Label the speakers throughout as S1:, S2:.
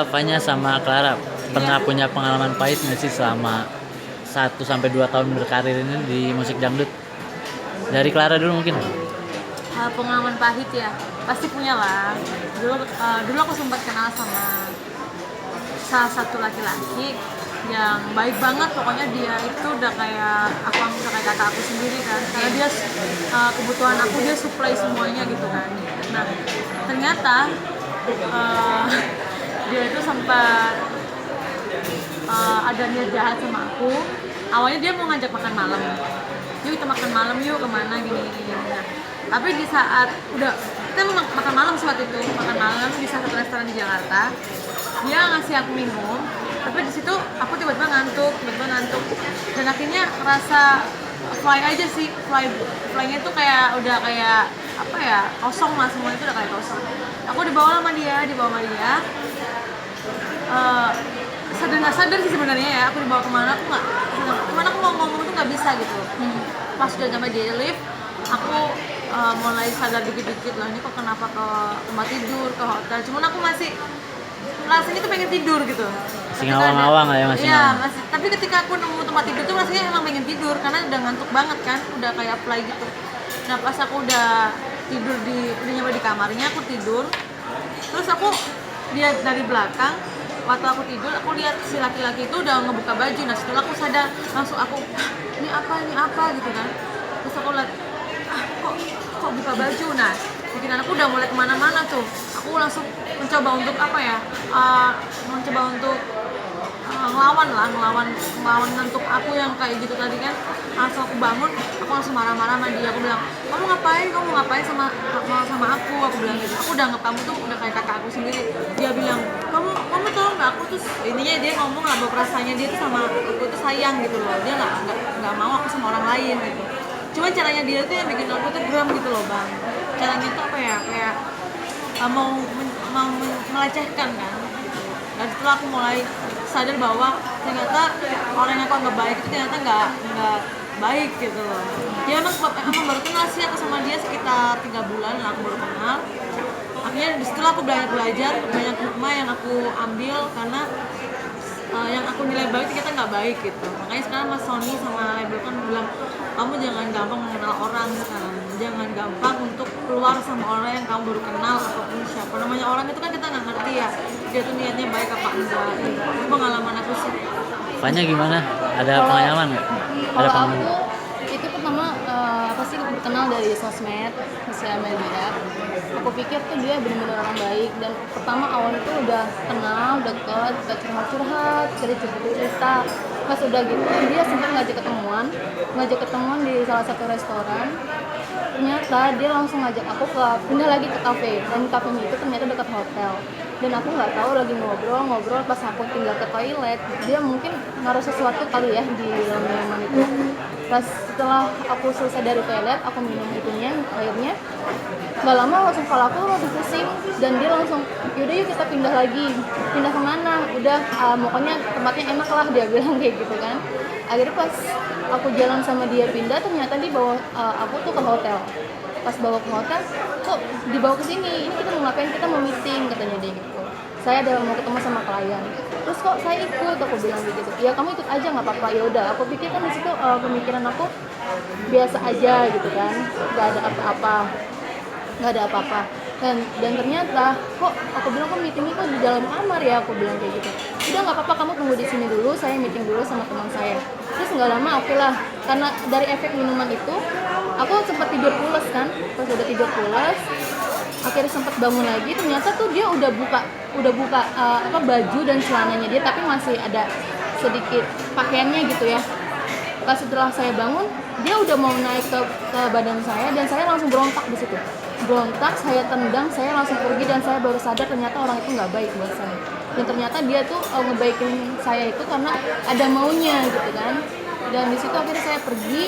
S1: Fanya sama Clara pernah punya pengalaman pahit nggak sih selama 1 sampai 2 tahun berkarir ini di musik dangdut? Dari Clara dulu mungkin.
S2: Pengalaman pahit ya pasti punya lah. Dulu aku sempat kenal sama salah satu laki-laki yang baik banget, pokoknya dia itu udah kayak aku anggap kayak kakak aku sendiri kan, karena dia kebutuhan aku dia supply semuanya gitu kan. Nah ternyata uh, dia itu sempat ada niat jahat sama aku. Awalnya dia mau ngajak makan malam, yuk kita makan malam yuk kemana gini. Nah, tapi di saat udah kita mau makan malam saat itu makan malam di salah satu restoran di Jakarta, dia ngasih aku minum, tapi di situ aku tiba-tiba ngantuk dan akhirnya ngerasa fly aja sih, flynya tuh kayak udah kayak apa ya, kosong lah, semuanya itu udah kayak kosong. Aku dibawa sama dia sadar nggak sadar sih sebenarnya ya, aku dibawa kemana aku mau ngomong tuh nggak bisa gitu. Pas udah sampai di lift aku mulai sadar dikit-dikit lah, ini kok kenapa ke tempat tidur, ke hotel, cuman aku masih rasanya tuh pengen tidur gitu.
S1: Masih ngawang-ngawang lah ya, masih
S2: Iya,
S1: ngawang.
S2: masih. Tapi ketika aku nemu tempat tidur tuh rasanya emang pengen tidur karena udah ngantuk banget kan, udah kayak fly gitu. Nah pas aku udah nyampe di kamarnya, aku tidur. Terus aku lihat dari belakang, waktu aku tidur aku lihat si laki-laki itu udah ngebuka baju. Nah setelah aku sadar langsung aku, ini apa gitu kan. Terus aku lihat, kok buka baju. Nah pikiran aku udah mulai kemana-mana tuh. Aku langsung mencoba untuk ngelawan ngantuk aku yang kayak gitu tadi kan. Langsung aku bangun, aku langsung marah-marah sama dia. Aku bilang, kamu ngapain sama aku bilang gitu. Aku udah anggap kamu tuh udah kayak kakak aku sendiri. Dia bilang, kamu tau nggak, aku tuh intinya dia ngomong lah bahwa perasaannya dia tuh sama aku tuh sayang gitu loh. Dia nggak mau aku sama orang lain gitu. Cuman caranya dia tuh yang bikin aku tuh geram gitu loh bang. Caranya tuh apa ya, kayak mau melecehkan kan. Dan setelah aku mulai sadar bahwa ternyata orang yang aku anggap baik itu ternyata nggak baik gitu loh. Ya emang baru kenal sih aku sama dia sekitar 3 bulan lah aku baru kenal. Akhirnya setelah aku belajar banyak hikmah yang aku ambil, karena yang aku nilai baik ternyata nggak baik gitu. Makanya sekarang Mas Sony sama label kan bilang, kamu jangan gampang mengenal orang sekarang, jangan gampang untuk keluar sama orang yang kamu baru kenal ataupun siapa. Namanya orang itu kan kita nggak ngerti ya, dia tuh niatnya baik apa enggak. Itu pengalaman aku sih.
S1: Fanya gimana? Ada pengalaman nggak? Ada
S3: Kalau
S1: pengalaman?
S3: aku itu pertama kenal dari sosmed, sosial media. Aku pikir tuh dia benar-benar orang baik, dan pertama awalnya tuh udah kenal, deket, udah curhat-curhat, cerita. Pas udah gitu dia sempat ngajak ketemuan di salah satu restoran. Ternyata dia langsung ngajak aku pindah lagi ke kafe, dan kafenya itu ternyata dekat hotel. Dan aku nggak tahu, lagi ngobrol pas aku tinggal ke toilet, dia mungkin naruh sesuatu kali ya di dalam minuman itu. Pas setelah aku selesai dari toilet, aku minum airnya, nggak lama langsung kepala aku langsung pusing, dan dia langsung, yaudah yuk kita pindah kemana, udah pokoknya tempatnya enak lah, dia bilang kayak gitu kan. Akhirnya pas aku jalan sama dia pindah, ternyata dia bawa aku tuh ke hotel. Pas bawa ke hotel, kok dibawa ke sini, ini kita mau ngapain, kita mau meeting katanya dia gitu. Saya ada mau ketemu sama klien. Terus kok saya ikut, aku bilang gitu. Ya kamu ikut aja nggak apa-apa. Ya udah, aku pikir kan di situ pemikiran aku biasa aja gitu kan, nggak ada apa-apa. Dan ternyata kok aku bilang, kok meetingnya kok di dalam kamar ya, aku bilang kayak gitu. Udah nggak apa-apa, kamu tunggu di sini dulu, saya meeting dulu sama teman saya. Terus nggak lama oke lah, karena dari efek minuman itu aku sempat tidur pulas kan. Pas udah tidur pulas, akhirnya sempat bangun lagi, ternyata tuh dia udah buka baju dan celananya dia, tapi masih ada sedikit pakaiannya gitu ya. Pas setelah saya bangun, dia udah mau naik ke badan saya, dan saya langsung berontak di situ. Saya tendang, saya langsung pergi, dan saya baru sadar ternyata orang itu nggak baik buat saya. Dan ternyata dia tuh ngebaikin saya itu karena ada maunya gitu kan. Dan di situ akhirnya saya pergi,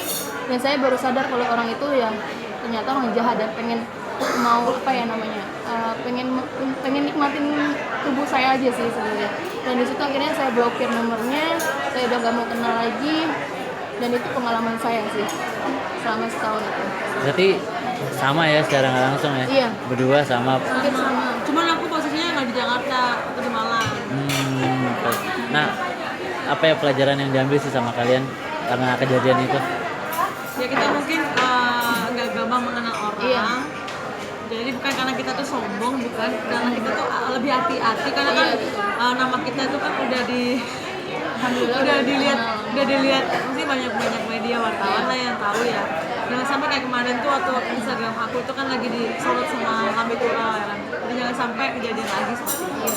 S3: dan saya baru sadar kalau orang itu ya ternyata orang jahat, dan pengen pengen nikmatin tubuh saya aja sih sebenarnya. Dan di situ akhirnya saya blokir nomornya, saya udah nggak mau kenal lagi. Dan itu pengalaman saya sih selama setahun itu.
S1: Berarti sama ya secara nggak langsung ya?
S3: Iya.
S1: Berdua sama.
S3: Mungkin sama.
S2: Cuman aku posisinya nggak di Jakarta, aku di Malang.
S1: Nah, apa ya pelajaran yang diambil sih sama kalian karena kejadian itu?
S2: Ya kita mungkin nggak gampang mengenal orang.
S3: Iya.
S2: Jadi bukan karena kita tuh sombong, bukan karena kita tuh lebih hati-hati karena kan
S3: Iya.
S2: nama kita itu kan udah
S3: Alhamdulillah
S2: udah dilihat mesti banyak media wartawan lah yang tahu ya. Jangan sampai kayak kemarin tuh waktu Instagram aku itu kan lagi disorot sama kami tuh ya kan. Jadi jangan sampai kejadian lagi seperti itu.